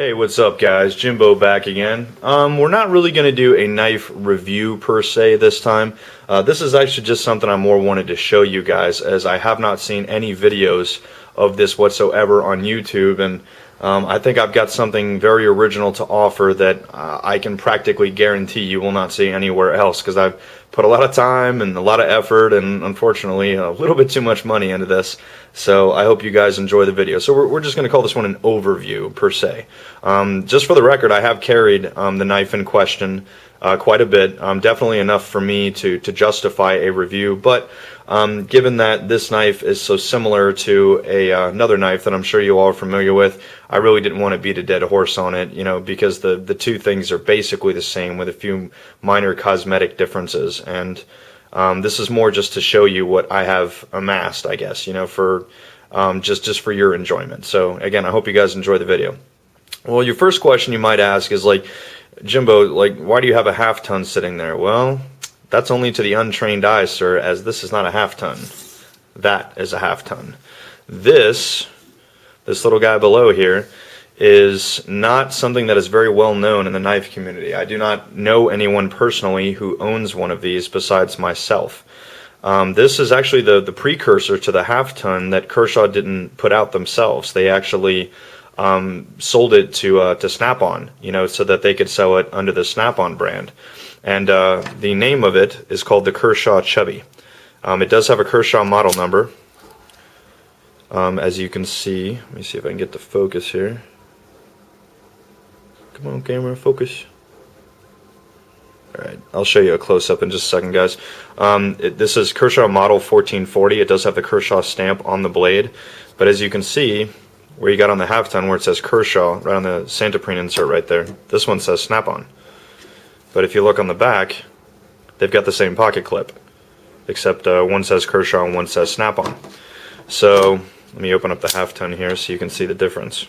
Hey, what's up guys? Jimbo back again. We're not really going to do a knife review per se this time. This is actually just something I more wanted to show you guys, as I have not seen any videos of this whatsoever on YouTube, and I think I've got something very original to offer that I can practically guarantee you will not see anywhere else, because I've put a lot of time and a lot of effort and unfortunately a little bit too much money into this. So I hope you guys enjoy the video. So we're just going to call this one an overview per se. Just for the record, I have carried the knife in question quite a bit, definitely enough for me to justify a review, but given that this knife is so similar to another knife that I'm sure you all are familiar with, I really didn't want to beat a dead horse on it, you know, because the two things are basically the same with a few minor cosmetic differences, and this is more just to show you what I have amassed, I guess, you know, for just for your enjoyment. So again, I hope you guys enjoy the video. Well, your first question you might ask is like, Jimbo, like, why do you have a half-ton sitting there? Well, that's only to the untrained eye, sir, as this is not a half-ton. That is a half-ton. This little guy below here is not something that is very well known in the knife community. I do not know anyone personally who owns one of these besides myself. This is actually the precursor to the half-ton that Kershaw didn't put out themselves. They actually sold it to Snap-on, you know, so that they could sell it under the Snap-on brand. And the name of it is called the Kershaw Chubby. It does have a Kershaw model number, as you can see. Let me see if I can get the focus here. Come on, camera, focus. Alright, I'll show you a close-up in just a second, guys. This is Kershaw model 1440. It does have the Kershaw stamp on the blade, but as you can see, where you got on the half-ton where it says Kershaw, right on the Santoprene insert right there, this one says Snap-on. But if you look on the back, they've got the same pocket clip, except one says Kershaw and one says Snap-on. So let me open up the half-ton here so you can see the difference.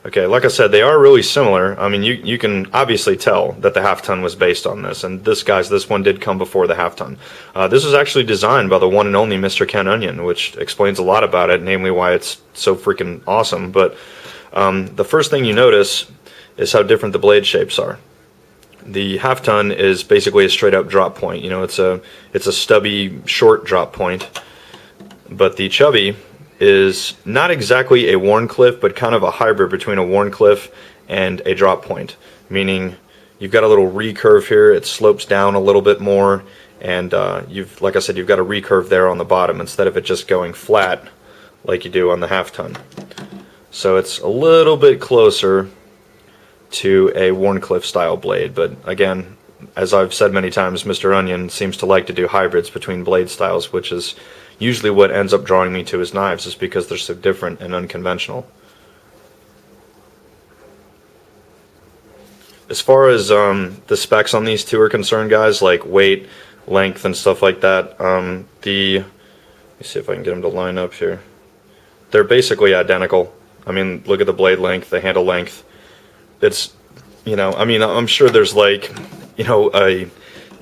Okay, like I said, they are really similar. I mean, you can obviously tell that the half-ton was based on this, and this one did come before the half-ton. This was actually designed by the one and only Mr. Ken Onion, which explains a lot about it, namely why it's so freaking awesome. But the first thing you notice is how different the blade shapes are. The half-ton is basically a straight-up drop point. You know, it's a stubby, short drop point, but the Chubby is not exactly a Warncliffe, but kind of a hybrid between a Warncliffe and a drop point, meaning you've got a little recurve here, it slopes down a little bit more, and like I said, you've got a recurve there on the bottom instead of it just going flat like you do on the half-ton. So it's a little bit closer to a Warncliffe style blade, but again, as I've said many times, Mr. Onion seems to like to do hybrids between blade styles, which is usually what ends up drawing me to his knives, is because they're so different and unconventional. As far as the specs on these two are concerned, guys, like weight, length, and stuff like that, let me see if I can get them to line up here. They're basically identical. I mean, look at the blade length, the handle length. It's, you know, I mean, I'm sure there's like, you know, a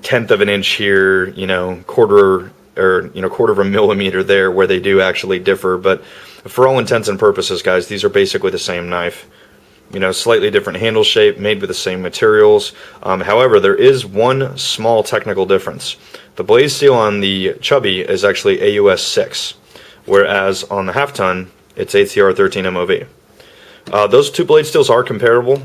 1/10 of an inch here, you know, quarter of a millimeter there where they do actually differ, but for all intents and purposes, guys, these are basically the same knife. You know, slightly different handle shape, made with the same materials. However, there is one small technical difference. The blade steel on the Chubby is actually AUS 6, whereas on the half-ton, it's ATR 13 MOV. Those two blade steels are comparable.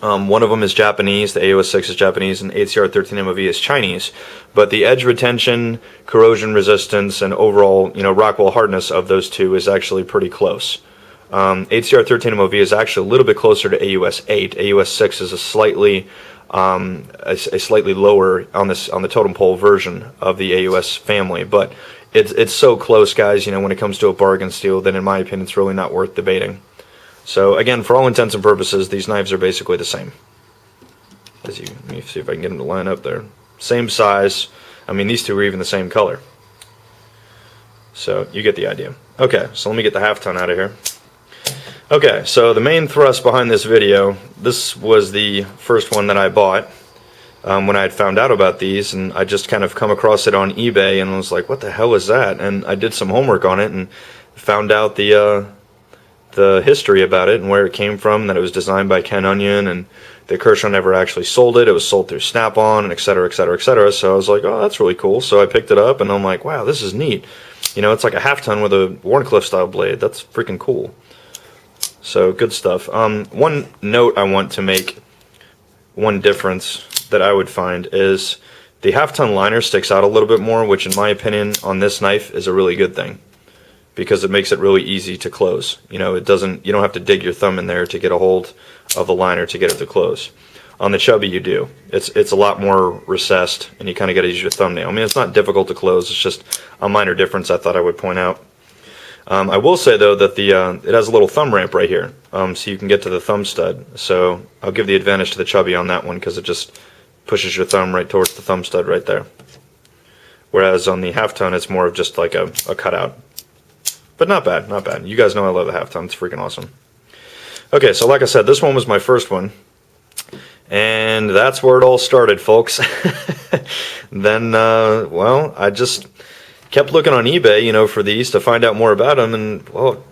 One of them is Japanese, the AUS 6 is Japanese, and ATR 13 MOV is Chinese, but the edge retention, corrosion resistance, and overall, you know, Rockwell hardness of those two is actually pretty close. ATR 13 MOV is actually a little bit closer to AUS 8. AUS 6 is a slightly lower on the totem pole version of the AUS family, but it's so close, guys, you know, when it comes to a bargain steel, then in my opinion it's really not worth debating. So again, for all intents and purposes, these knives are basically the same. Let me see if I can get them to line up there. Same size. I mean, these two are even the same color. So you get the idea. Okay, so let me get the half-ton out of here. Okay, so the main thrust behind this video, this was the first one that I bought when I had found out about these, and I just kind of come across it on eBay and was like, what the hell is that? And I did some homework on it and found out the the history about it and where it came from, that it was designed by Ken Onion, and that Kershaw never actually sold it. It was sold through Snap-on, and et cetera, et cetera, et cetera. So I was like, oh, that's really cool. So I picked it up, and I'm like, wow, this is neat. You know, it's like a half-ton with a Warncliffe style blade. That's freaking cool. So good stuff. One note I want to make, one difference that I would find is the half-ton liner sticks out a little bit more, which in my opinion on this knife is a really good thing, because it makes it really easy to close. You know, you don't have to dig your thumb in there to get a hold of the liner to get it to close. On the Chubby you do. It's a lot more recessed, and you kind of got to use your thumbnail. I mean, it's not difficult to close, it's just a minor difference I thought I would point out. I will say though that it has a little thumb ramp right here, so you can get to the thumb stud. So I'll give the advantage to the Chubby on that one, because it just pushes your thumb right towards the thumb stud right there. Whereas on the half-ton it's more of just like a cutout. But not bad, not bad. You guys know I love the half-ton. It's freaking awesome. Okay, so like I said, this one was my first one. And that's where it all started, folks. Then, well, I just kept looking on eBay, you know, for these to find out more about them. And, well,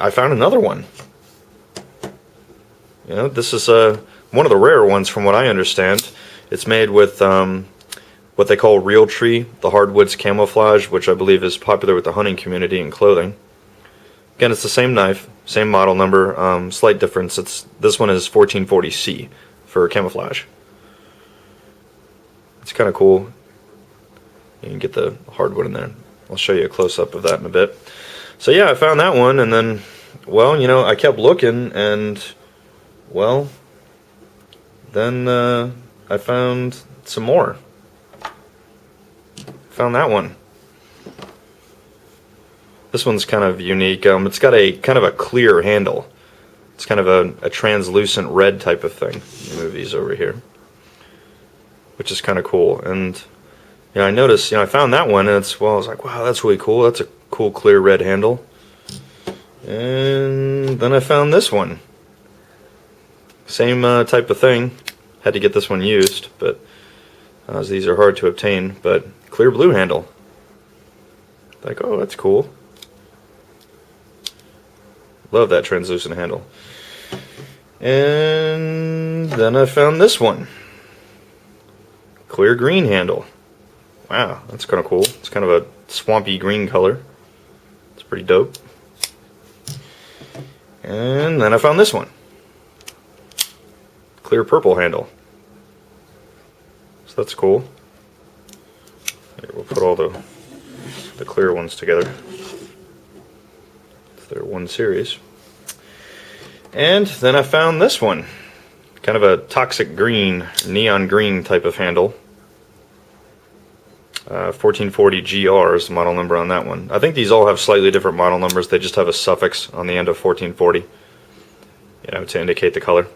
I found another one. You know, this is one of the rare ones from what I understand. It's made with what they call real tree, the hardwoods camouflage, which I believe is popular with the hunting community and clothing. Again, it's the same knife, same model number, slight difference. This one is 1440C for camouflage. It's kind of cool. You can get the hardwood in there. I'll show you a close-up of that in a bit. So yeah, I found that one, and then, well, you know, I kept looking, and, well, then I found some more. Found that one. This one's kind of unique. It's got a kind of a clear handle. It's kind of a translucent red type of thing. Let me move these over here, which is kind of cool. And you know, I noticed, you know, I found that one, and I was like, wow, that's really cool. That's a cool clear red handle. And then I found this one. Same type of thing. Had to get this one used, but as these are hard to obtain. But clear blue handle. Like, oh, that's cool. Love that translucent handle. And then I found this one. Clear green handle. Wow, that's kind of cool. It's kind of a swampy green color. It's pretty dope. And then I found this one. Clear purple handle. So that's cool. Here, we'll put all the clear ones together. They're one series. And then I found this one. Kind of a toxic green, neon green type of handle. 1440 GR is the model number on that one. I think these all have slightly different model numbers. They just have a suffix on the end of 1440, you know, to indicate the color.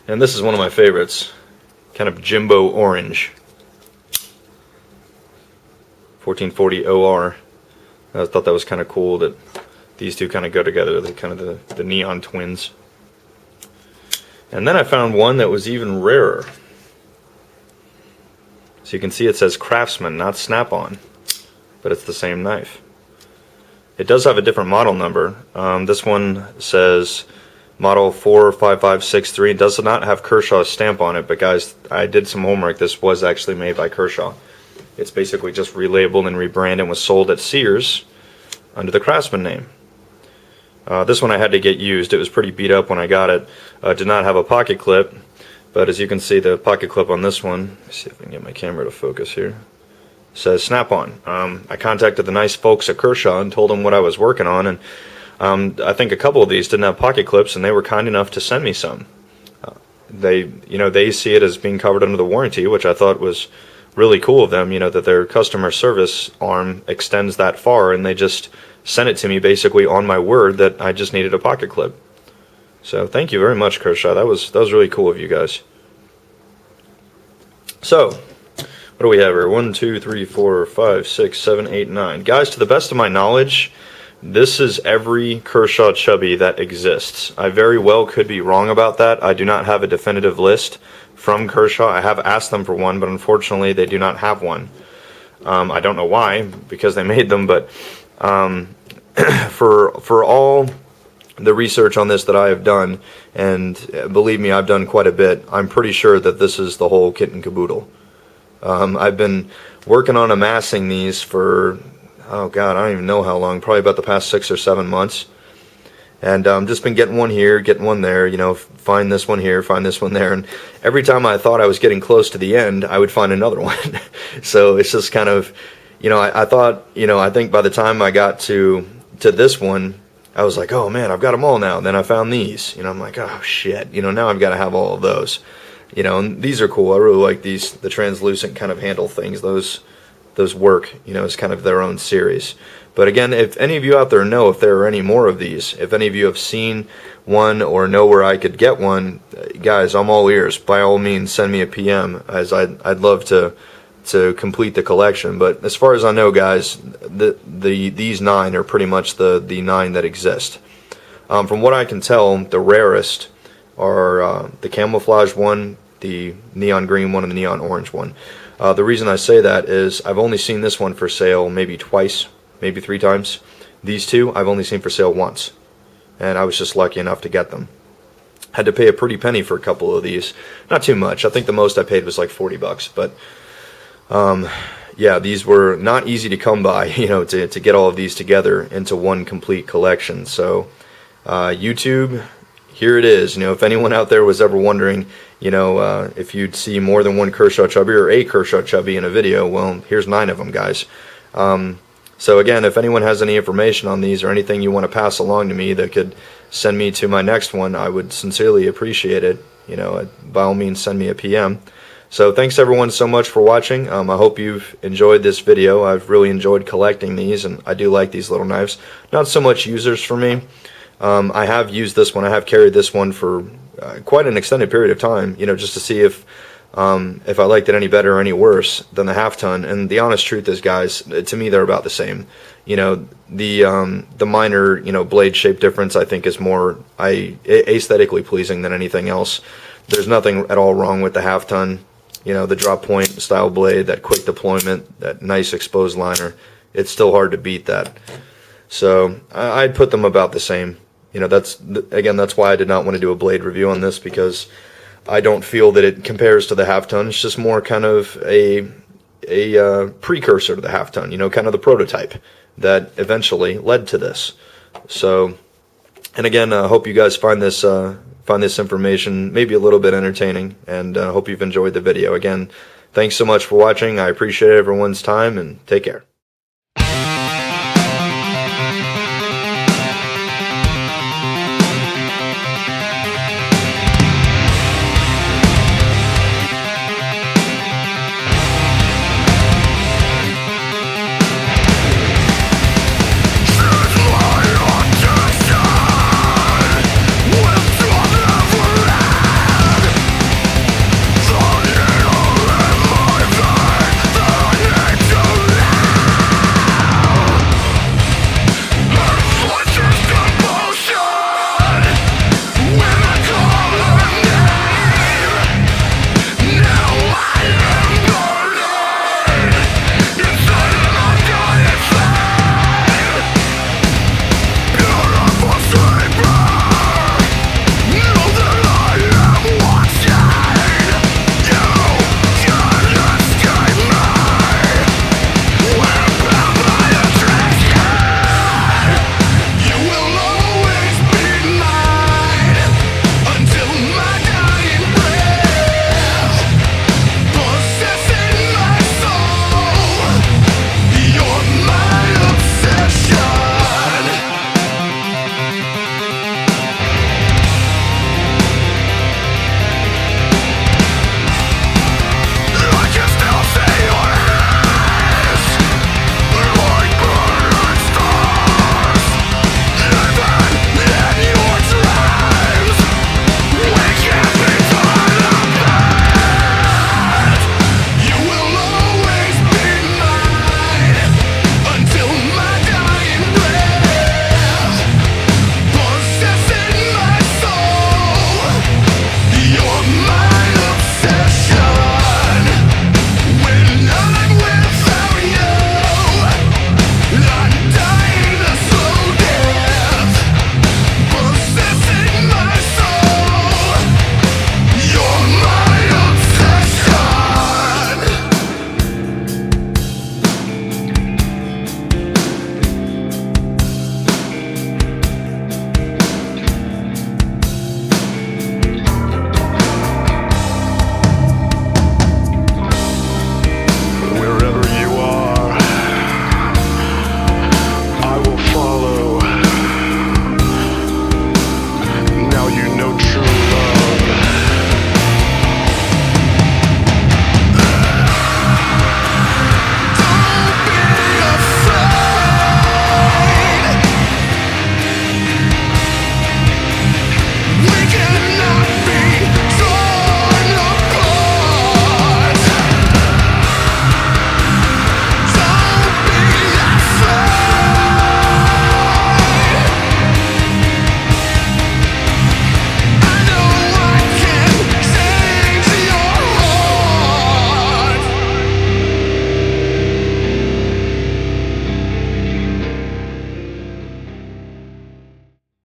And this is one of my favorites. Kind of Jimbo orange. 1440 OR. I thought that was kind of cool that these two kind of go together. They're kind of the neon twins. And then I found one that was even rarer. So you can see it says Craftsman, not Snap-on, but it's the same knife. It does have a different model number. This one says model 45563. It does not have Kershaw's stamp on it, but guys, I did some homework. This was actually made by Kershaw. It's basically just relabeled and rebranded and was sold at Sears under the Craftsman name. This one I had to get used. It was pretty beat up when I got it. Did not have a pocket clip, but as you can see, the pocket clip on this one, let's see if I can get my camera to focus here, says Snap-on. I contacted the nice folks at Kershaw and told them what I was working on, and I think a couple of these didn't have pocket clips, and they were kind enough to send me some. They see it as being covered under the warranty, which I thought was really cool of them, you know, that their customer service arm extends that far, and they just sent it to me basically on my word that I just needed a pocket clip. So thank you very much, Kershaw. That was really cool of you guys. So what do we have here? 1, 2, 3, 4, 5, 6, 7, 8, 9. Guys, to the best of my knowledge, this is every Kershaw Chubby that exists. I very well could be wrong about that. I do not have a definitive list from Kershaw. I have asked them for one, but unfortunately they do not have one. I don't know why, because they made them, but for all the research on this that I have done, and believe me, I've done quite a bit, I'm pretty sure that this is the whole kit and caboodle. I've been working on amassing these for, oh god, I don't even know how long, probably about the past 6 or 7 months. And just been getting one here, getting one there, you know, find this one here, find this one there, and every time I thought I was getting close to the end, I would find another one. So it's just kind of, you know, I thought, you know, I think by the time I got to this one, I was like, oh man, I've got them all now. And then I found these, you know, I'm like, oh shit, you know, now I've got to have all of those, you know, and these are cool. I really like these, the translucent kind of handle things. Those work, you know, as kind of their own series. But again, if any of you out there know if there are any more of these, if any of you have seen one or know where I could get one, guys, I'm all ears. By all means, send me a PM, as I'd love to complete the collection. But as far as I know, guys, these 9 are pretty much the 9 that exist. From what I can tell, the rarest are the camouflage one, the neon green one, and the neon orange one. The reason I say that is I've only seen this one for sale maybe twice, maybe 3 times. These 2 I've only seen for sale once, and I was just lucky enough to get them. Had to pay a pretty penny for a couple of these. Not too much. I think the most I paid was like 40 bucks, but yeah, these were not easy to come by, you know, to get all of these together into one complete collection. So YouTube, here it is. You know, if anyone out there was ever wondering, you know, if you'd see more than one Kershaw Chubby or a Kershaw Chubby in a video, well, here's 9 of them, guys. So again, if anyone has any information on these or anything you want to pass along to me that could send me to my next one, I would sincerely appreciate it. You know, by all means, send me a PM. So thanks everyone so much for watching. I hope you've enjoyed this video. I've really enjoyed collecting these, and I do like these little knives. Not so much users for me. I have used this one. I have carried this one for quite an extended period of time, you know, just to see if I liked it any better or any worse than the half-ton. And the honest truth is, guys, to me they're about the same. You know, the minor, you know, blade shape difference I think is more aesthetically pleasing than anything else. There's nothing at all wrong with the half-ton. You know, the drop point style blade, that quick deployment, that nice exposed liner. It's still hard to beat that. So I'd put them about the same. You know, again, that's why I did not want to do a blade review on this, because I don't feel that it compares to the half-ton. It's just more kind of a precursor to the half-ton, you know, kind of the prototype that eventually led to this. So, and again, I hope you guys find this information maybe a little bit entertaining, and hope you've enjoyed the video. Again, thanks so much for watching. I appreciate everyone's time, and take care.